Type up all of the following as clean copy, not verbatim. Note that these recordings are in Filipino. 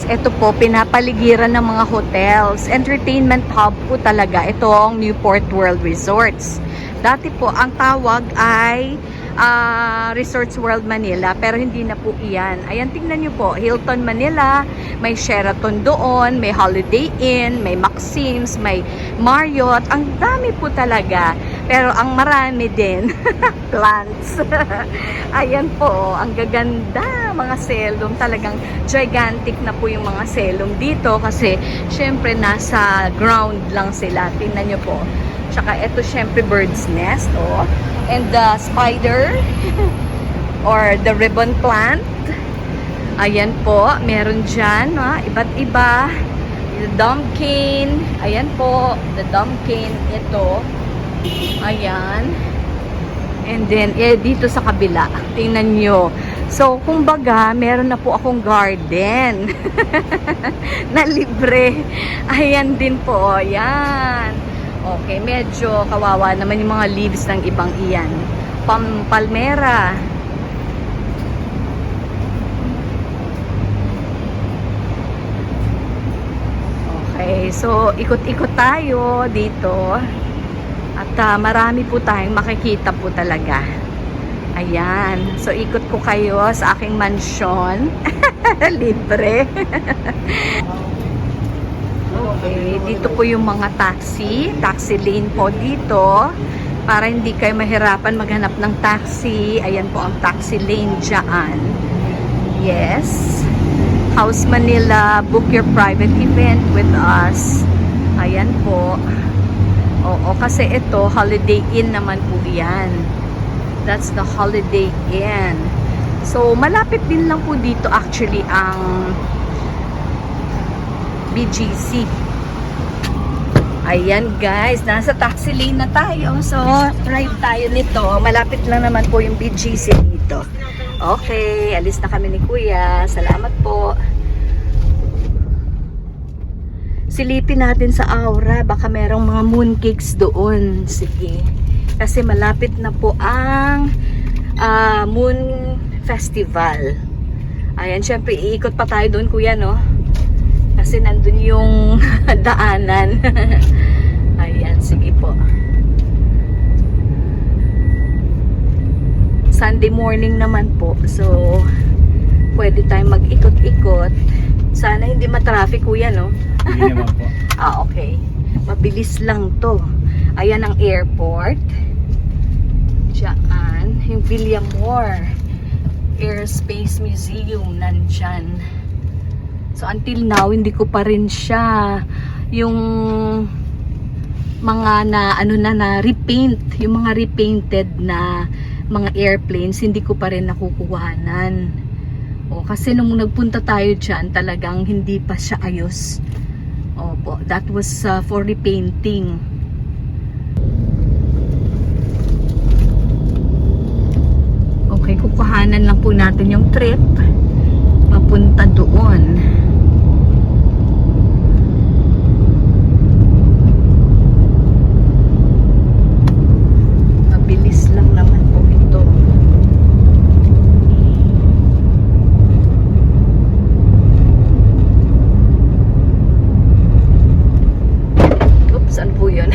ito po, pinapaligiran ng mga hotels. Entertainment hub po talaga itong Newport World Resorts. Dati po, ang tawag ay Resorts World Manila, pero hindi na po iyan. Ayan, tingnan nyo po, Hilton Manila, may Sheraton doon, may Holiday Inn, may Maxims, may Marriott. Ang dami po talaga, pero ang marami din plants. Ayan po, ang gaganda, mga selum, talagang gigantic na po yung mga selum dito kasi syempre nasa ground lang sila. Tingnan nyo po. Tsaka ito syempre bird's nest, oh. And the spider or the ribbon plant. Ayan po, meron dyan, iba't iba. The dumb cane. Ayan po, the dumb cane. Ito. Ayan. And then, dito sa kabila. Tingnan nyo. So, kumbaga, meron na po akong garden. Na libre. Ayan din po. Ayan. Okay, medyo kawawa naman yung mga leaves ng ibang iyan. Palmera. Okay, so ikot-ikot tayo dito. At marami po tayong makikita po talaga. Ayan. So ikot ko kayo sa aking mansyon. Libre. Okay, dito po yung mga taxi lane po dito para hindi kayo mahirapan maghanap ng taxi. Ayan po ang taxi lane dyan. Yes, House Manila, book your private event with us. Ayan po. Oo, kasi ito Holiday Inn naman po yan. That's the Holiday Inn. So malapit din lang po dito actually ang BGC. Ayan guys, nasa taxi lane na tayo. So, drive tayo nito. Malapit lang naman po yung BGC dito. Okay, alis na kami ni Kuya. Salamat po. Silipin natin sa Aura. Baka merong mga mooncakes doon. Sige. Kasi malapit na po ang Moon Festival. Ayan, syempre iikot pa tayo doon Kuya, no? Kasi nandun yung daanan. Ayan, sige po. Sunday morning naman po. So, pwede tayong mag-ikot-ikot. Sana hindi ma-traffic Kuya, no? Hindi naman po. Okay. Mabilis lang to. Ayan ang airport. Diyan. Yung Villamor Airspace Museum nandyan. So until now hindi ko pa rin siya yung mga na repaint, yung mga repainted na mga airplanes hindi ko pa rin nakukuhanan. O kasi nung nagpunta tayo diyan talagang hindi pa siya ayos. Opo, that was for repainting. Okay, kukuhanan lang po natin yung trip papunta doon. Mabilis lang naman po ito. Oops, ano po yun?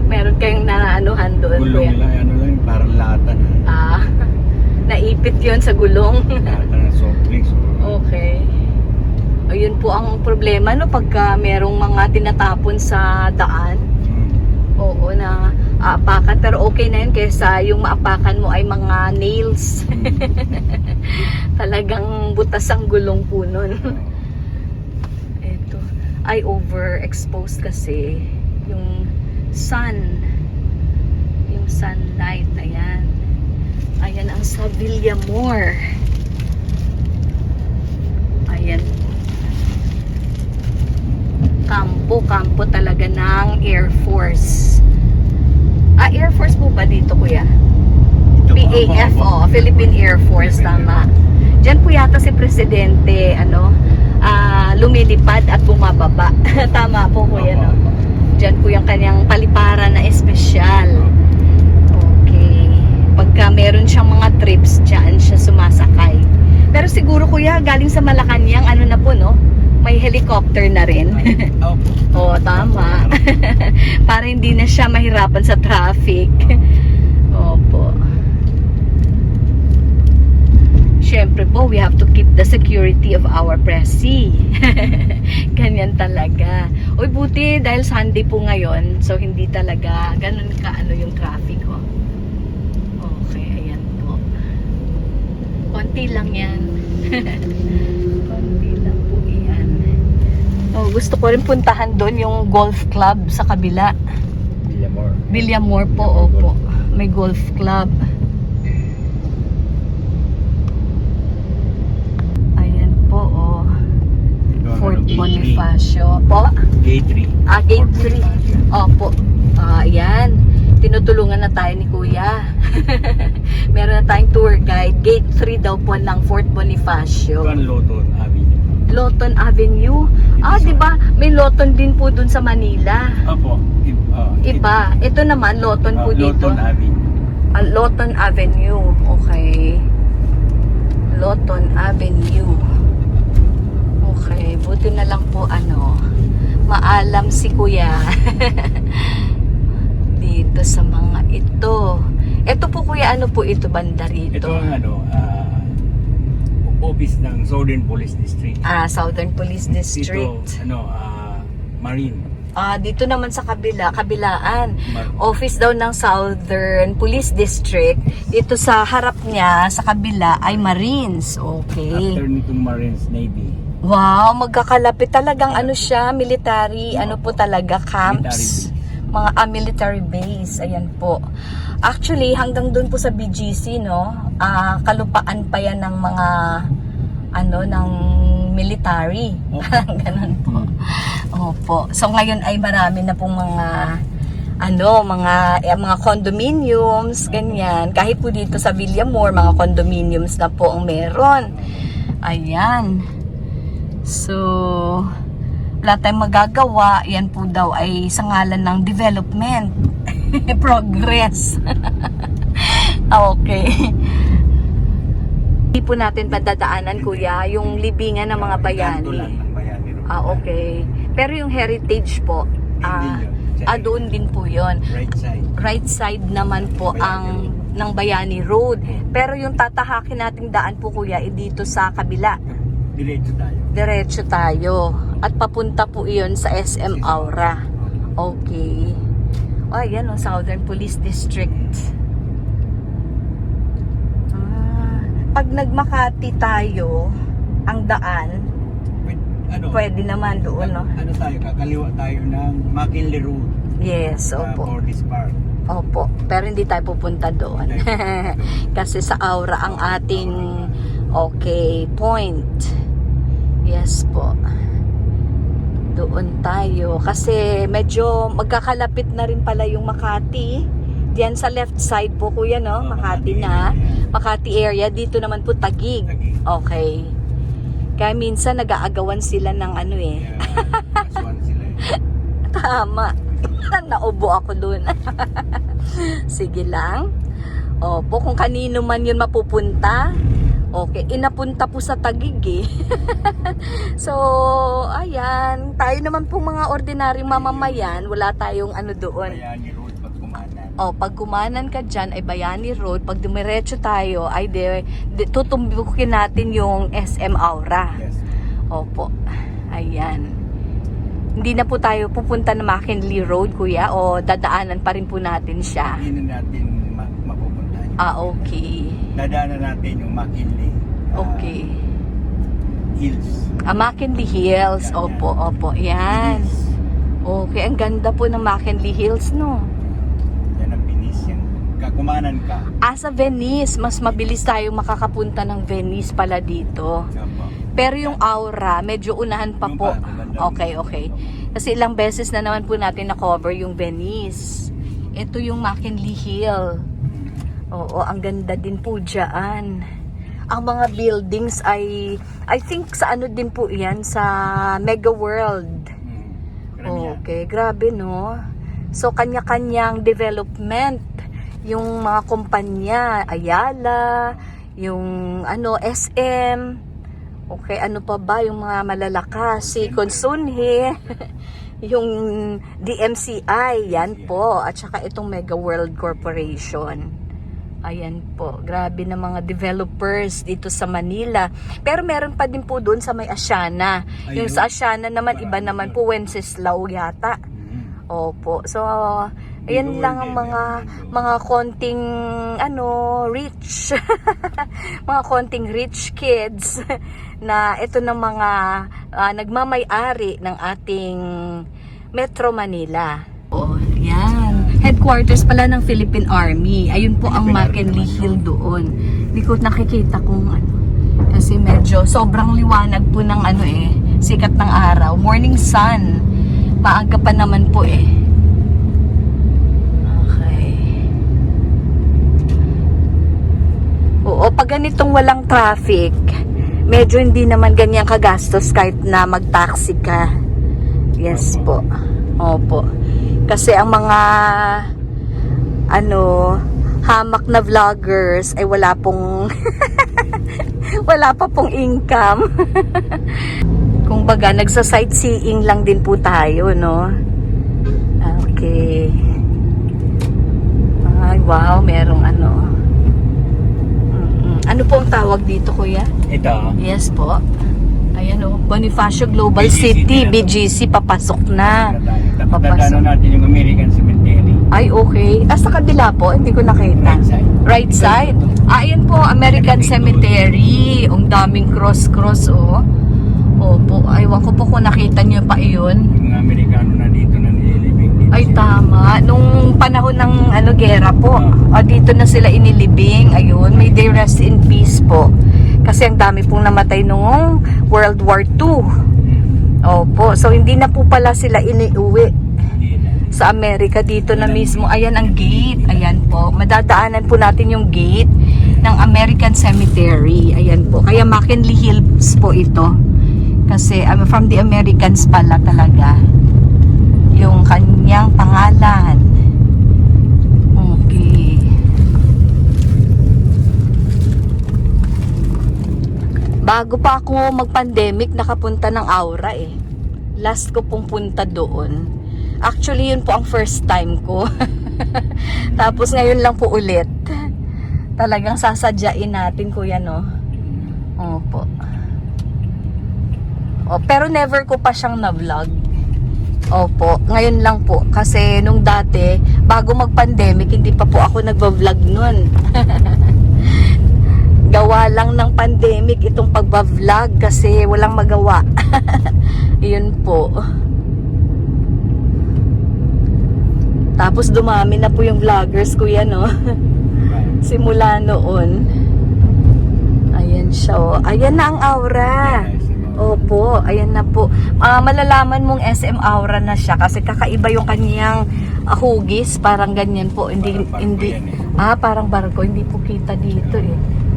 Meron kayong naanuhan doon. Gulong nila, ano lang, parang lata na. Naipit yon sa gulong. Lata na soft drinks. Okay. Ayun po ang problema, no, pagka merong mga tinatapon sa daan. Oo, na aapakan. Pero okay na yun kaysa yung maapakan mo ay mga nails. Talagang butas ang gulong po nun. Ito. Ay, overexposed kasi yung sun. Yung sunlight. Ayan. Ayan ang sa Villamor. Ayan. Kampo talaga ng Air Force. Air Force po ba dito Kuya? PAF, Philippine Air Force, tama. Diyan po yata si Presidente, lumilipad at bumababa. Tama po Kuya, no? Diyan po yung kanyang paliparan na espesyal. Okay. Pagka meron siyang mga trips, diyan siya sumasakay. Pero siguro Kuya, galing sa Malacanang, ano na po, no? helicopter na rin. Oo, tama. Para hindi na siya mahirapan sa traffic. Opo. Siyempre po, we have to keep the security of our presi. Ganyan talaga. Uy, buti dahil Sunday po ngayon, so hindi talaga ganun ka ano yung traffic ko. Okay, ayan po. Konti lang yan. Konti lang po yan. Oh, gusto ko rin puntahan doon yung golf club sa kabila. Villamor po, opo. May golf club. Ayan po, oh. Fort Bonifacio. Po? Gate 3. Ah, Gate 3. Opo. Ayan. Tinutulungan na tayo ni Kuya. Meron na tayong tour guide. Gate 3 daw po ng Fort Bonifacio. Ito ang Loton Avenue. Loton Avenue. Ah, di ba? May Loton din po dun sa Manila. Opo. Iba. Ito naman, Loton po dito. Loton Avenue. Loton Avenue. Okay. Loton Avenue. Okay. Buti na lang po maalam si Kuya. Dito sa mga ito. Ito po Kuya, ano po ito banda rito? Ito ang office ng Southern Police District. Ah, Southern Police District. Dito, Marine. Dito naman sa kabilaan. Office daw ng Southern Police District. Dito sa harap niya, sa kabila, ay Marines. Okay. After nitong Marines Navy. Wow, magkakalapit talagang siya, military, po talaga, camps. Mga military base. Ayan po. Actually, hanggang doon po sa BGC, no? Kalupaan pa yan ng mga, ng military. Okay. Ganun po. Opo. So ngayon ay marami na pong mga mga condominiums, ganyan. Kahit po dito sa Villamor, mga condominiums na po ang meron. Ayan. So, wala tayong magagawa. Yan po daw ay sa ngalan ng development. Progress. Okay. Hindi po natin padadaanan, Kuya, yung libingan ng mga bayani. Kanto lang ng bayani. Okay. Pero yung heritage po, doon din po yon. Right side. Right side naman po Bayani ng Bayani Road. Pero yung tatahakin nating daan po, Kuya, dito sa kabila. Diretso tayo. Diretso tayo. At papunta po iyon sa SM Aura. Okay. O, ayan o, Southern Police District. Pag nagmakati tayo, ang daan, pwede naman doon, no? Tayo, kakaliwa tayo ng McKinley Road. Yes, opo. Fortis Park. Opo, pero hindi tayo pupunta doon. Kasi sa Aura ang ating point. Yes po. Doon tayo. Kasi medyo magkakalapit na rin pala yung Makati. Diyan sa left side po, Kuya, no? Makati na. Makati area. Dito naman po Taguig. Okay. Kaya minsan nag-aagawan sila ng Aswan sila Tama. Naubo ako dun. Sige lang. Opo, kung kanino man yun mapupunta. Okay, inapunta po sa Taguig eh. So, ayan. Tayo naman po mga ordinaryong mamamayan. Wala tayong doon. Bayani Road pag kumanan. Pag kumanan ka dyan ay Bayani Road. Pag dumiretso tayo ay tutumbukin natin yung SM Aura. Yes. Opo. Ayan. Hindi na po tayo pupunta na McKinley Road, Kuya, o dadaanan pa rin po natin siya. Hindi na natin mapupuntahan. Okay. Dadaanan natin yung McKinley. Okay. Hills. McKinley Hills. Opo, opo. Yan. Okay, ang ganda po ng McKinley Hills, no? Yan ang Venice yan. Kakumanan ka. Sa Venice, mas mabilis tayo makakapunta ng Venice pala dito. Opo. Pero yung Aura, medyo unahan pa po. Okay, okay. Kasi ilang beses na naman po natin na-cover yung Venice. Ito yung McKinley Hill. Oo, ang ganda din po dyan. Ang mga buildings ay, I think sa din po yan, sa Mega World. Okay, grabe no? So, kanya-kanyang development. Yung mga kumpanya, Ayala, yung SM. Okay, ano pa ba yung mga malalakas? Si Consunhe, yung DMCI, yan po. At saka itong Mega World Corporation. Ayan po, grabe na mga developers dito sa Manila. Pero meron pa din po doon sa may Asiana. Yung sa Asiana naman, iba naman po, Wenceslao yata. Opo, so ayan lang ang mga konting rich mga konting rich kids na ito ng mga nagmamay-ari ng ating Metro Manila. Oh, yan. Headquarters pala ng Philippine Army. Ayun po ang McKinley Hill doon. Hindi ko nakikita kung ano. Kasi medyo sobrang liwanag po ng sikat ng araw. Morning sun. Maaga pa naman po eh. Okay. Oo, pag ganitong walang traffic, medyo hindi naman ganyan kagastos kahit na mag-taxi ka. Yes po. Opo. Kasi ang mga hamak na vloggers ay wala pong wala pa pong income. Kung baga nagsa-sightseeing lang din po tayo, no? Okay. Ay, wow, merong ano po ang tawag dito, kuya? Ito. Yes po. Ayan o, Bonifacio Global City, BGC, papasok na. Papasok natin yung American Cemetery. Ay, okay. Sa kabila po, hindi ko nakita. Right side. Ayan po, American Cemetery. Ang daming cross-cross, oh. Opo, aywan ko po kung nakita nyo pa iyon. Yung mga Amerikano na dito na nililibing dito. Ay, tama. Nung panahon ng gera po, dito na sila inilibing. Ayun, may they rest in peace po. Kasi ang dami pong namatay noong World War II. Opo, so hindi na po pala sila iniuwi sa Amerika. Dito na mismo. Ayan ang gate. Ayan po. Madadaanan po natin yung gate ng American Cemetery. Ayan po. Kaya McKinley Hills po ito. Kasi from the Americans pala talaga yung kanyang pangalan. Okay. Bago pa ako mag-pandemic, nakapunta ng Aura eh. Last ko pong punta doon. Actually, yun po ang first time ko. Tapos ngayon lang po ulit. Talagang sasadyain natin, kuya, no? Opo. Oh, pero never ko pa siyang na-vlog. Opo, ngayon lang po. Kasi nung dati, bago mag-pandemic, hindi pa po ako nagva-vlog nun. Gawa lang ng pandemic itong pagba-vlog kasi walang magawa. Yun po. Tapos dumami na po yung vloggers, kuya, no? Simula noon. Ayan siya, oh. Ayan na ang Aura. Opo, ayan na po. Malalaman mong SM Aura na siya kasi kakaiba yung kanyang hugis. Parang ganyan po. Hindi. Parang barko. Hindi po kita dito eh.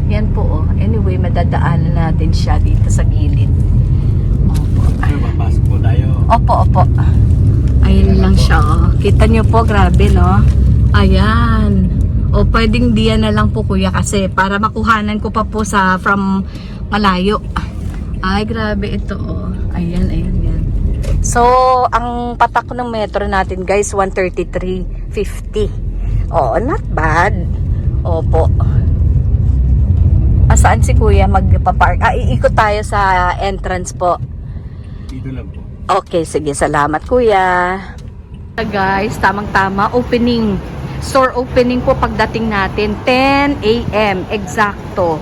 Yan po, oh. Anyway, madadaanan natin siya dito sa gilid. Opo. Papasok po tayo. Opo. Ayun lang siya, oh. Kita nyo po, grabe, no? Ayan. O, pwedeng diyan na lang po, kuya, kasi para makuhanan ko pa po from malayo. Ay, grabe ito, oh. Ayan. So, ang patak ng metro natin, guys, 133.50. Oh, not bad. Opo. Saan si kuya magpapark? Iikot tayo sa entrance po. Dito lang po. Okay, sige. Salamat, kuya. Guys, tamang-tama. Opening. Store opening po pagdating natin. 10 a.m. Exacto.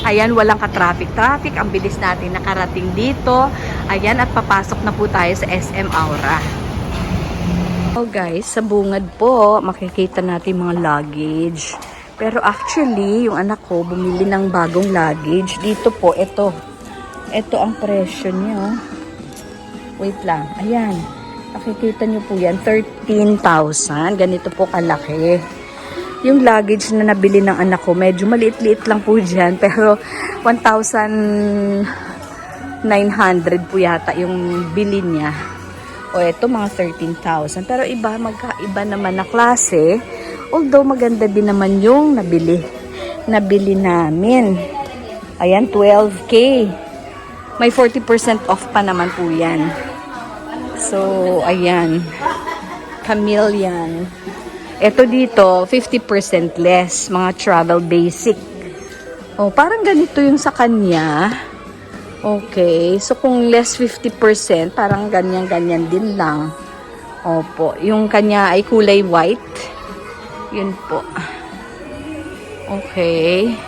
Ayan, walang ka-traffic. Ang bilis natin nakarating dito. Ayan, at papasok na po tayo sa SM Aura. Oh guys, sa bungad po, makikita natin mga luggage. Pero actually, yung anak ko bumili ng bagong luggage. Dito po, ito. Ito ang presyo niya. Wait lang. Ayan. Nakikita niyo po yan. 13,000. Ganito po kalaki. Yung luggage na nabili ng anak ko, medyo maliit-liit lang po dyan. Pero 1,900 po yata yung bili niya. O ito, mga 13,000. Pero iba, magkaiba naman na klase. Although maganda din naman yung nabili namin. Ayan, 12K. May 40% off pa naman po yan. So, ayan. Chameleon. Ito dito, 50% less. Mga travel basic. Oh, parang ganito yung sa kanya. Okay. So, kung less 50%, parang ganyan-ganyan din lang. Opo. Yung kanya ay kulay white. Yun po. Okay.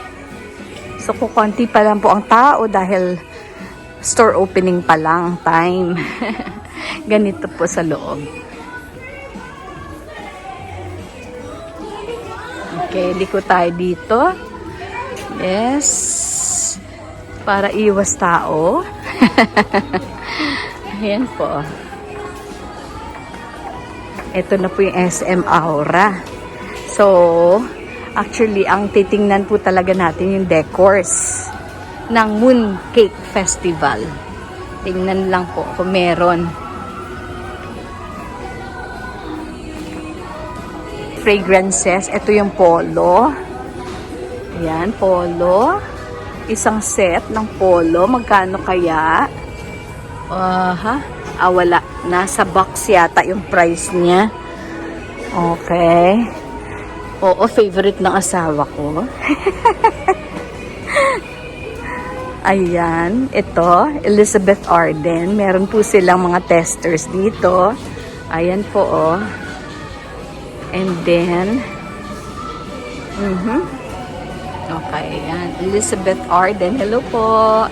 So, kukunti pa lang po ang tao dahil store opening pa lang time. Ganito po sa loob. Okay, liko tayo dito. Yes. Para iwas tao. Ayan po. Ito na po yung SM Aura. So, actually, ang titingnan po talaga natin yung decors ng Mooncake Festival. Tingnan lang po kung meron. Fragrances. Ito yung polo. Ayan, polo. Isang set ng polo. Magkano kaya? Wala. Nasa box yata yung price niya. Okay. Oo, favorite ng asawa ko. Ayan, ito, Elizabeth Arden. Meron po silang mga testers dito. Ayan po, oh. And then, okay, ayan. Elizabeth Arden. Hello po.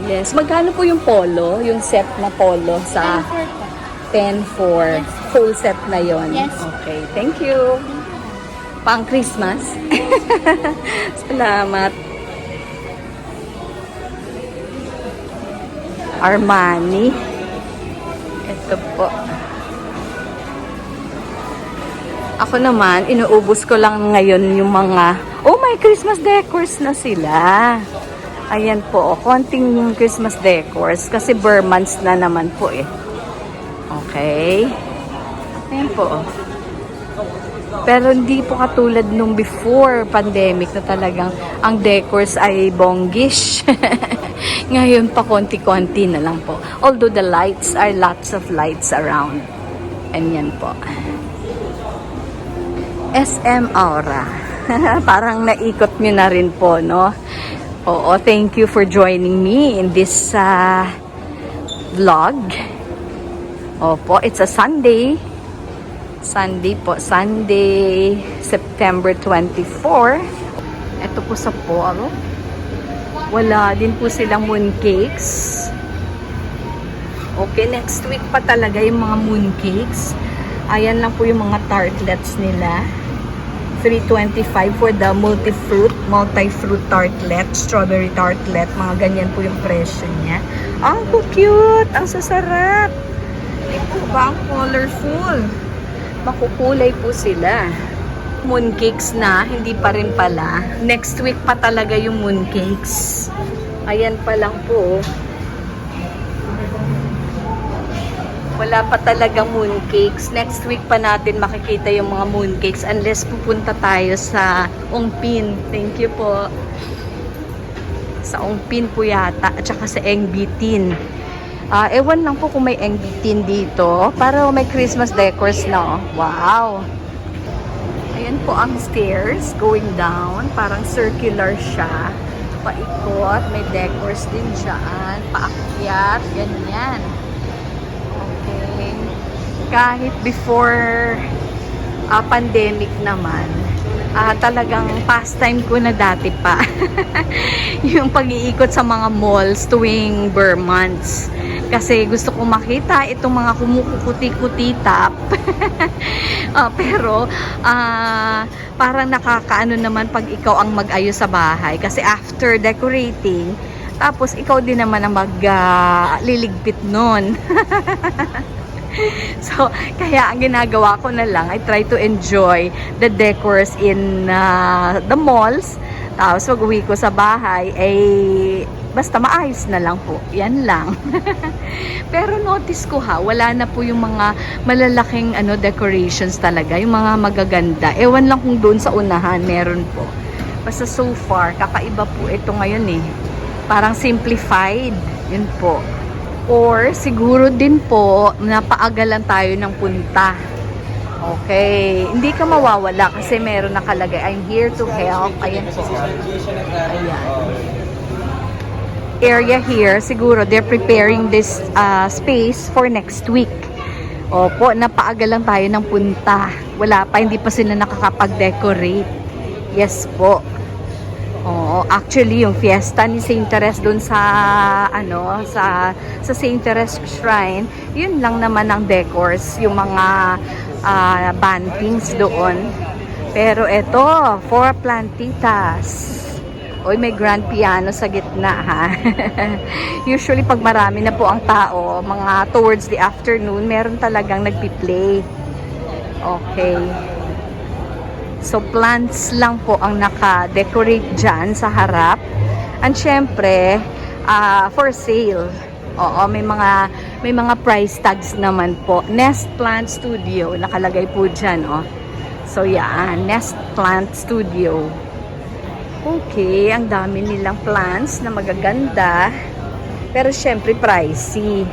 Yes. Magkano po yung polo? Yung set na polo sa 10-4. Full set na yon. Yes. Okay, thank you. Pang Christmas. Salamat. Armani. Ito po. Ako naman, inuubos ko lang ngayon yung mga, may Christmas decors na sila. Ayan po, konting Christmas decors kasi bare months na naman po eh. Okay. Ayan po. Pero hindi po katulad nung before pandemic na talagang ang decors ay bonggish. Ngayon pa konti-konti na lang po. Although the lights are lots of lights around. And yan po. SM Aura. Parang naikot nyo na rin po, no? Oo, thank you for joining me in this vlog. Opo, it's a Sunday. Sunday po, Sunday, September 24. Ito po sa Polo. Wala din po silang mooncakes. Okay, next week pa talaga yung mga mooncakes. Ayan lang po yung mga tartlets nila. $3.25 for the multi-fruit tartlet, strawberry tartlet. Mga ganyan po yung presyo niya. Ang cute! Ang sasarap! Hindi po ba ang colorful? Makukulay po sila. Mooncakes na, hindi pa rin pala. Next week pa talaga yung mooncakes. Ayan pa lang po. Wala pa talagang mooncakes. Next week pa natin makikita yung mga mooncakes unless pupunta tayo sa Ongpin. Thank you po. Sa Ongpin po yata at saka sa Engbitin. Ewan lang po kung may Engbitin dito para may Christmas decors na. Wow! Ayan po ang stairs going down. Parang circular siya. Paikot. May decors din dyan. Paakyat. Ganyan. Okay. Kahit before pandemic naman, talagang pastime ko na dati pa. Yung pag-iikot sa mga malls tuwing bare months. Kasi gusto ko makita itong mga kumukukuti-kutitap. Pero, parang nakakaano naman pag ikaw ang mag-ayos sa bahay. Kasi after decorating, tapos ikaw din naman ang liligpit nun. So, kaya ang ginagawa ko na lang, I try to enjoy the decors in the malls. Tapos, pag-uwi ko sa bahay, basta maayos na lang po. Yan lang. Pero notice ko wala na po yung mga malalaking decorations talaga. Yung mga magaganda. Ewan lang kung doon sa unahan, meron po. Basta so far, kakaiba po ito ngayon eh. Parang simplified. Yun po. Or siguro din po, napaaga lang tayo ng punta. Okay. Hindi ka mawawala kasi meron nakalagay, I'm here to help. Ayan po. Ayan. Area here, siguro they're preparing this space for next week. Opo, napaaga lang tayo ng punta. Wala pa, hindi pa sila nakakapag-decorate. Yes po. Oo, actually yung fiesta ni Saint Teres doon sa sa Saint Teres Shrine, yun lang naman ang decors, yung mga bantings doon. Pero ito, for plantitas. Oy, may grand piano sa gitna ha. Usually pag marami na po ang tao, mga towards the afternoon, meron talagang nagpi-play. Okay. So plants lang po ang naka-decorate dyan sa harap. And syempre, for sale. Oo, may mga price tags naman po. Nest Plant Studio, nakalagay po dyan, oh. So yan, Nest Plant Studio. Okay, ang dami nilang plants na magaganda. Pero syempre pricey.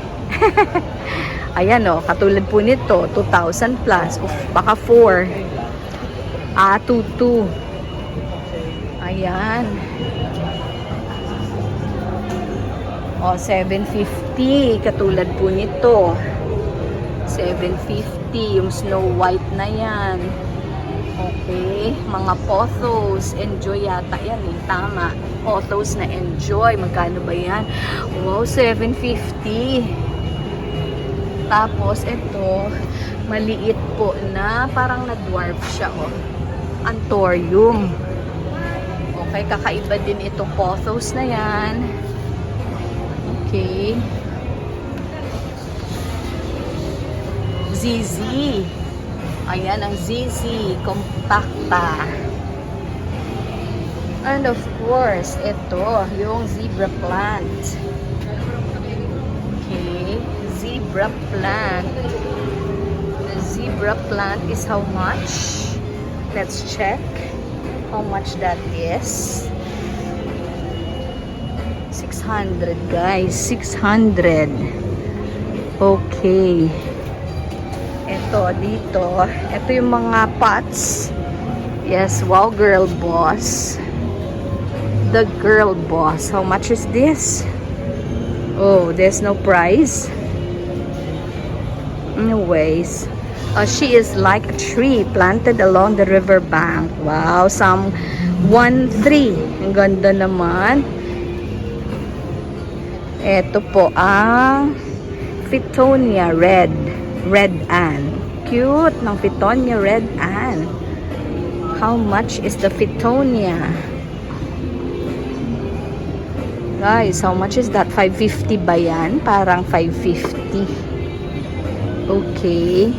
Ayan o, katulad po nito, 2,000 plus. Uf, baka 4. 2,2. Ayan. O, 750. Katulad po nito. 750. Yung Snow White na yan. Okay, mga pothos, enjoy yata yan eh, tama. Pothos na enjoy, magkano ba yan? Wow, 750. Tapos ito, maliit po na, parang na-dwarf siya, oh. Anthurium. Okay, kakaiba din itong pothos na yan. Okay. ZZ. Ayan ang ZZ Compacta. And of course, ito, yung zebra plant. Okay, zebra plant. The zebra plant is how much? Let's check how much that is. 600 guys, 600. Okay. Ito, dito. Ito yung mga pots. Yes, wow, girl boss. The girl boss. How much is this? Oh, there's no price. Anyways, she is like a tree planted along the river bank. Wow, some 1-3. Ang ganda naman. Ito po ang Fittonia Red Ann. Cute ng Fittonia Red Ann. How much is the Fittonia? Guys, how much is that? 550 ba yan? Parang 550. Okay.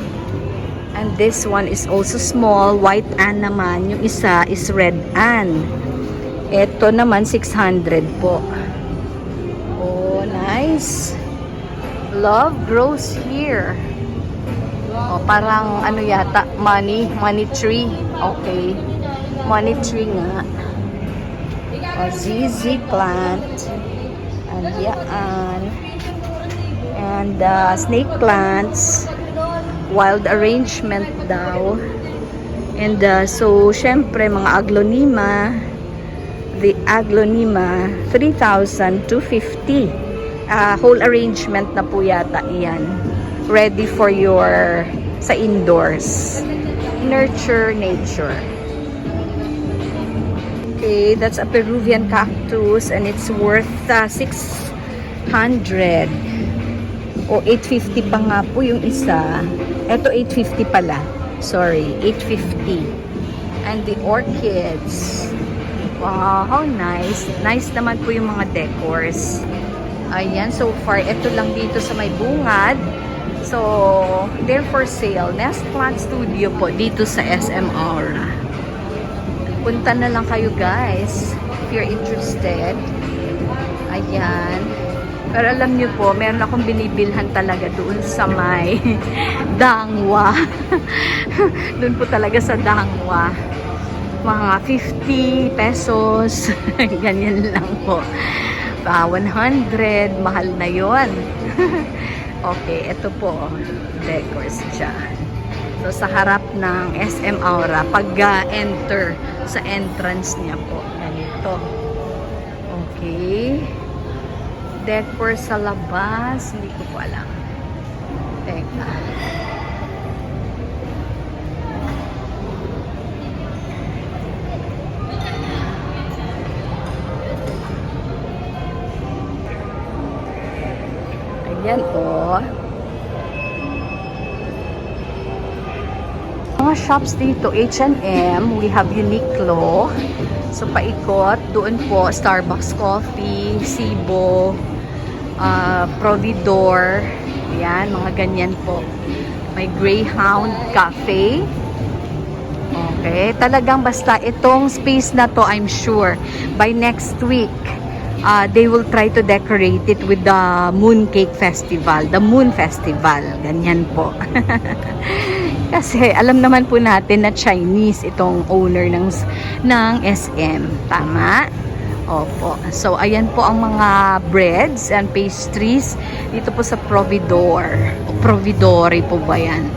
And this one is also small. White Ann naman. Yung isa is Red Ann. Ito naman 600 po. Oh, nice. Love grows here. Oh, parang ano yata, money tree. Okay. Money tree nga. Oh, ZZ plant. And yan. And snake plants. Wild arrangement daw. And so, syempre, mga aglonema. The aglonema, 3,250. Whole arrangement na po yata iyan. Ready for your sa indoors. Nurture nature. Okay, that's a Peruvian cactus and it's worth 600. O 850 pa nga po yung isa. Ito 850 pala. Sorry, 850. And the orchids. Wow, how nice. Nice naman po yung mga decors. Ayan, so far, ito lang dito sa may bungad. So, they're for sale. Nest Plant Studio po, dito sa SM Aura. Punta na lang kayo guys, if you're interested. Ayan. Pero alam nyo po, meron akong binibilhan talaga doon sa may Dangwa. Doon po talaga sa Dangwa. mga 50 pesos. Ganyan lang po. 100, mahal na yon. Okay, ito po, decors siya. So, sa harap ng SM Aura, pag-enter sa entrance niya po, ganito. Okay. Decor sa labas, hindi ko po alam. Teka. Ayan po. Mga shops dito, H&M, we have Uniqlo. So, paikot. Doon po, Starbucks Coffee, Cibo, Providor. Ayan, mga ganyan po. May Greyhound Cafe. Okay. Talagang basta itong space na to, I'm sure, by next week, they will try to decorate it with the Mooncake Festival. The Moon Festival. Ganyan po. Kasi alam naman po natin na Chinese itong owner ng SM. Tama? Opo. So, ayan po ang mga breads and pastries dito po sa Providor. O Providore po ba yan?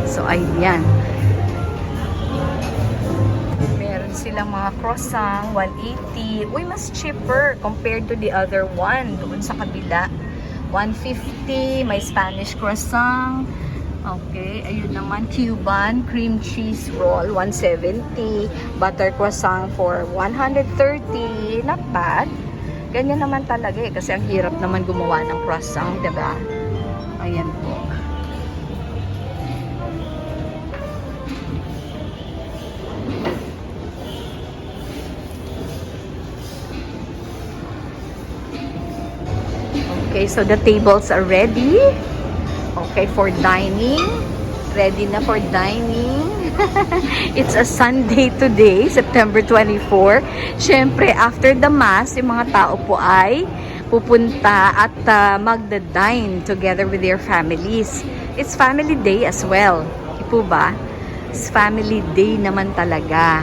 So, ayan. Meron silang mga croissant, 180. Uy, mas cheaper compared to the other one. Doon sa kabila. 150. May Spanish croissant. Okay, ayun naman, Cuban cream cheese roll, 170. Butter croissant for 130. Not bad. Ganyan naman talaga eh, kasi ang hirap naman gumawa ng croissant, diba? Ayan po. Okay, so the tables are ready. Okay, for dining. Ready na for dining. It's a Sunday today, September 24. Siyempre, after the Mass, yung mga tao po ay pupunta at magda-dine together with their families. It's family day as well. Di po ba? It's family day naman talaga.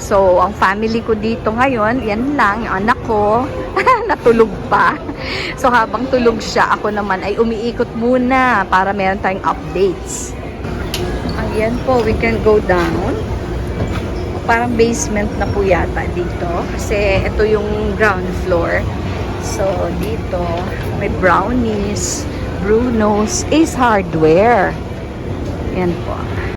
So, ang family ko dito ngayon, yan lang, yung anak ko, natulog pa. So, habang tulog siya, ako naman ay umiikot muna para meron tayong updates. Ayan po, we can go down. Parang basement na po yata dito. Kasi ito yung ground floor. So, dito, may Brownies, Bruno's, Ace Hardware. Ayan po.